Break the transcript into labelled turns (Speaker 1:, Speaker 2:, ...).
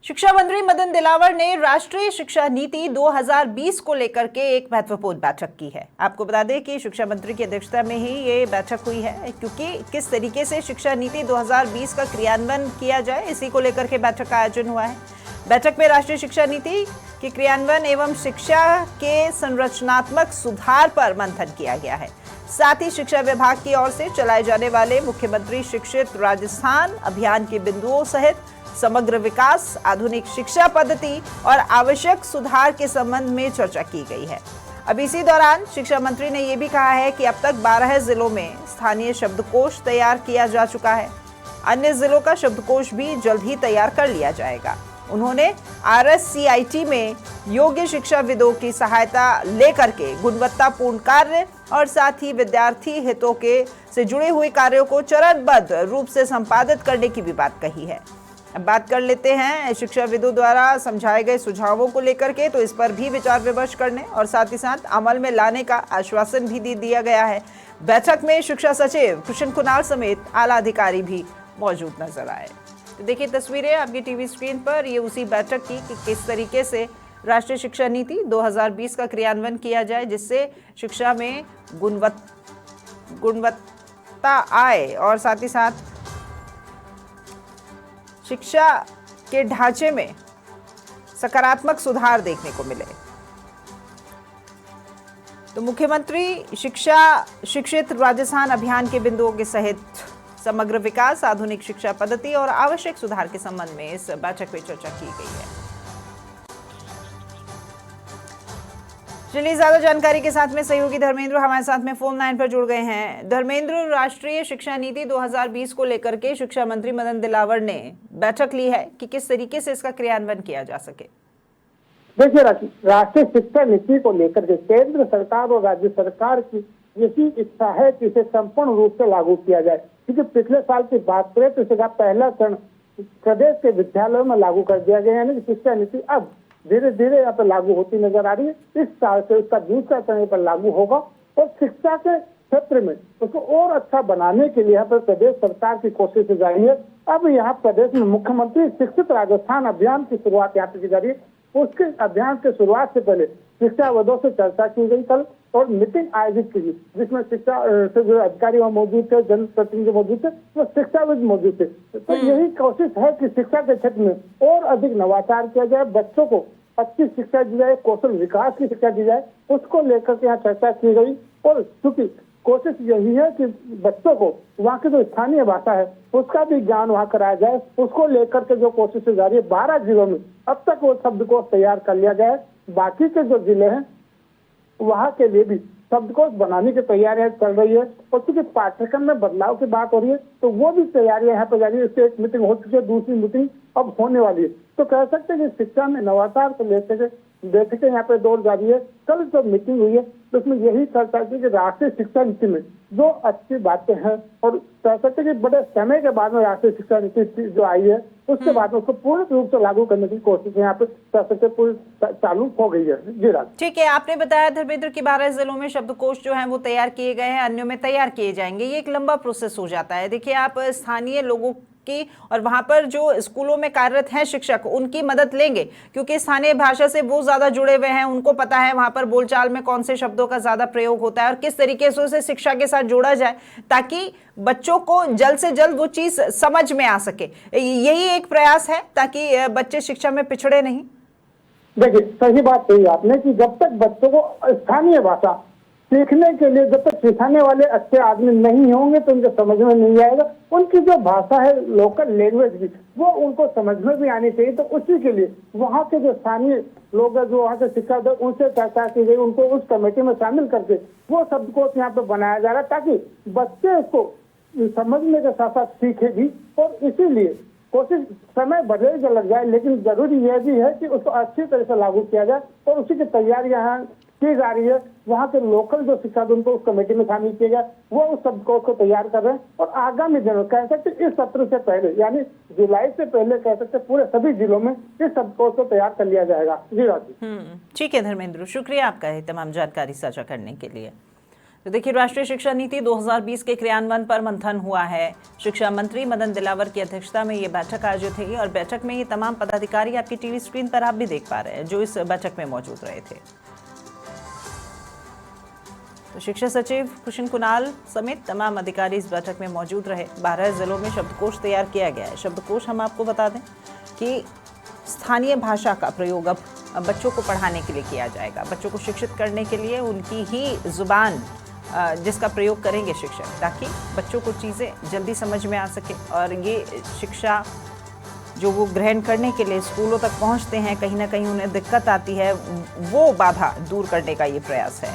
Speaker 1: शिक्षा मंत्री मदन दिलावर ने राष्ट्रीय शिक्षा नीति 2020 को लेकर के एक महत्वपूर्ण बैठक की है। आपको बता दें कि शिक्षा मंत्री की अध्यक्षता में ही ये बैठक हुई है, क्योंकि किस तरीके से शिक्षा नीति 2020 का क्रियान्वयन किया जाए, इसी को लेकर के बैठक का आयोजन हुआ है। बैठक में राष्ट्रीय शिक्षा नीति के क्रियान्वयन एवं शिक्षा के संरचनात्मक सुधार पर मंथन किया गया है। साथ ही शिक्षा विभाग की ओर से चलाए जाने वाले मुख्यमंत्री शिक्षित राजस्थान अभियान के बिंदुओं सहित समग्र विकास, आधुनिक शिक्षा पद्धति और आवश्यक सुधार के संबंध में चर्चा की गई है। अब इसी दौरान शिक्षा मंत्री ने यह भी कहा है कि अब तक 12 जिलों में स्थानीय शब्दकोश तैयार किया जा चुका है। अन्य जिलों का शब्दकोश भी जल्द ही तैयार कर लिया जाएगा। उन्होंने RSCIT में योग्य शिक्षाविदों की सहायता लेकर के गुणवत्तापूर्ण कार्य और साथ ही विद्यार्थी हितों के से जुड़े हुए कार्यों को चरणबद्ध रूप से संपादित करने की भी बात कही है। अब बात कर लेते हैं शिक्षाविदों द्वारा समझाए गए सुझावों को लेकर के, तो इस पर भी विचार विमर्श करने और साथ ही साथ अमल में लाने का आश्वासन भी दिया गया है। बैठक में शिक्षा सचिव कृष्ण कुणाल समेत आला अधिकारी भी मौजूद नजर आए। तो देखिए तस्वीरें आपकी टीवी स्क्रीन पर, ये उसी बैठक की कि किस तरीके से राष्ट्रीय शिक्षा नीति 2020 का क्रियान्वयन किया जाए, जिससे शिक्षा में गुणवत्ता आए और साथ ही साथ शिक्षा के ढांचे में सकारात्मक सुधार देखने को मिले। तो मुख्यमंत्री शिक्षित राजस्थान अभियान के बिंदुओं के सहित समग्र विकास, आधुनिक शिक्षा पद्धति और आवश्यक सुधार के संबंध में इस बैठक में चर्चा की गई है। चलिए ज्यादा जानकारी के साथ में सहयोगी धर्मेंद्र हमारे साथ में फोन लाइन पर जुड़ गए हैं। धर्मेंद्र, राष्ट्रीय शिक्षा नीति 2020 को लेकर के शिक्षा मंत्री मदन दिलावर ने बैठक ली है कि किस तरीके से इसका क्रियान्वयन किया जा सके।
Speaker 2: देखिए, राष्ट्रीय शिक्षा नीति को लेकर के केंद्र सरकार और राज्य सरकार की यही इच्छा है कि इसे संपूर्ण रूप से लागू किया जाए, क्योंकि पिछले साल की बात करें तो इसका पहला चरण प्रदेश के विद्यालयों में लागू कर दिया गया, यानी कि शिक्षा नीति अब धीरे धीरे यहाँ पर लागू होती नजर आ रही है। इस साल से उसका दूसरा चरण पर लागू होगा और शिक्षा के क्षेत्र में उसको और अच्छा बनाने के लिए यहाँ पर प्रदेश सरकार की कोशिश जारी है। अब यहाँ प्रदेश में मुख्यमंत्री शिक्षित राजस्थान अभियान की शुरुआत यहाँ पर की जा रही है। उसके अभियान की शुरुआत से पहले शिक्षाविदों से चर्चा की गई कल और मीटिंग आयोजित की गई, जिसमें शिक्षा से जो अधिकारी वहाँ मौजूद थे, जनप्रतिनिधि मौजूद थे, वो शिक्षाविद मौजूद थे। तो यही कोशिश है कि शिक्षा के क्षेत्र में और अधिक नवाचार किया जाए, बच्चों को अच्छी शिक्षा दी जाए, कौशल विकास की शिक्षा दी जाए, उसको लेकर के यहाँ चर्चा की गई। और चूंकि कोशिश यही है कि बच्चों को वहाँ की जो स्थानीय भाषा है उसका भी ज्ञान वहाँ कराया जाए, उसको लेकर के जो कोशिश जारी है। 12 जिलों में अब तक वो शब्दकोश तैयार कर लिया गया है। बाकी के जो जिले हैं वहाँ के लिए भी शब्दकोश बनाने की तैयारियां चल रही है और क्योंकि पाठ्यक्रम में बदलाव की बात हो रही है तो वो भी तैयारियां यहाँ पर जारी है। इससे एक मीटिंग हो चुकी है, दूसरी मीटिंग अब होने वाली है। तो कह सकते हैं कि शिक्षा में नवाचार को लेकर बैठकें यहाँ पे दौर जारी है। कल जो मीटिंग हुई है तो उसमें यही चर्चा की कि राष्ट्रीय शिक्षा नीति में जो अच्छी बातें हैं और कह सकते हैं कि बड़े समय के बाद में राष्ट्रीय शिक्षा नीति जो आई है उसके बाद में उसको पूर्ण रूप से लागू करने की कोशिश यहाँ पे कह सकते पूरी चालू हो गई है। जी राज, ठीक
Speaker 1: है, आपने बताया धर्मेंद्र की 12 जिलों में शब्दकोश जो है वो तैयार किए गए हैं, अन्यों में तैयार किए जाएंगे। ये एक लंबा प्रोसेस हो जाता है। देखिए, आप स्थानीय लोगों की और वहां पर जो स्कूलों में कार्यरत हैं शिक्षक, उनकी मदद लेंगे, क्योंकि स्थानीय भाषा से वो ज्यादा जुड़े हुए हैं, उनको पता है वहां पर बोलचाल में कौन से शब्दों का ज्यादा प्रयोग होता है और किस तरीके से उसे शिक्षा के साथ जोड़ा जाए ताकि बच्चों को जल्द से जल्द वो चीज समझ में आ सके। यही एक प्रयास है ताकि बच्चे शिक्षा में पिछड़े नहीं।
Speaker 2: देखिए, सही बात कही आपने कि जब तक बच्चों को स्थानीय भाषा सीखने के लिए जब तक सिखाने वाले अच्छे आदमी नहीं होंगे तो उनको समझ में नहीं आएगा। उनकी जो भाषा है, लोकल लैंग्वेज भी, वो उनको समझ में भी आनी चाहिए। तो उसी के लिए वहाँ के जो स्थानीय लोग हैं, जो वहाँ के शिक्षक हैं, उनसे चर्चा की गई, उनको उस कमेटी में शामिल करके वो शब्दकोश यहाँ पे बनाया जा रहा है ताकि बच्चे इसको समझने के साथ साथ सीखे भी। और इसीलिए कोशिश समय भले ही लग जाए, लेकिन जरूरी यह भी है कि उसको अच्छी तरह से लागू किया जाए और उसी की तैयारियां यहाँ की जा रही है। वहाँ के लोकल जो शिक्षा उनको उस कमेटी में शामिल किया गया, वो उस शब्दकोश को तैयार कर रहे हैं और आगामी दिनों कह सकते इस सत्र से पहले यानी जुलाई से पहले कह सकते पूरे सभी जिलों में इस शब्दकोश को तैयार कर लिया जाएगा। जी राजी,
Speaker 1: ठीक है धर्मेंद्र, शुक्रिया आपका है तमाम जानकारी साझा करने के लिए। तो देखिए, राष्ट्रीय शिक्षा नीति 2020 के क्रियान्वयन पर मंथन हुआ है। शिक्षा मंत्री मदन दिलावर की अध्यक्षता में ये बैठक आयोजित हुई और बैठक में ये तमाम पदाधिकारी आपकी टीवी स्क्रीन पर आप भी देख पा रहे हैं जो इस बैठक में मौजूद रहे थे। तो शिक्षा सचिव कृष्ण कुणाल समेत तमाम अधिकारी इस बैठक में मौजूद रहे। 12 जिलों में शब्दकोश तैयार किया गया है। शब्दकोश हम आपको बता दें कि स्थानीय भाषा का प्रयोग अब बच्चों को पढ़ाने के लिए किया जाएगा। बच्चों को शिक्षित करने के लिए उनकी ही जुबान जिसका प्रयोग करेंगे शिक्षक, ताकि बच्चों को चीज़ें जल्दी समझ में आ सके और ये शिक्षा जो वो ग्रहण करने के लिए स्कूलों तक पहुंचते हैं, कहीं ना कहीं उन्हें दिक्कत आती है, वो बाधा दूर करने का ये प्रयास है।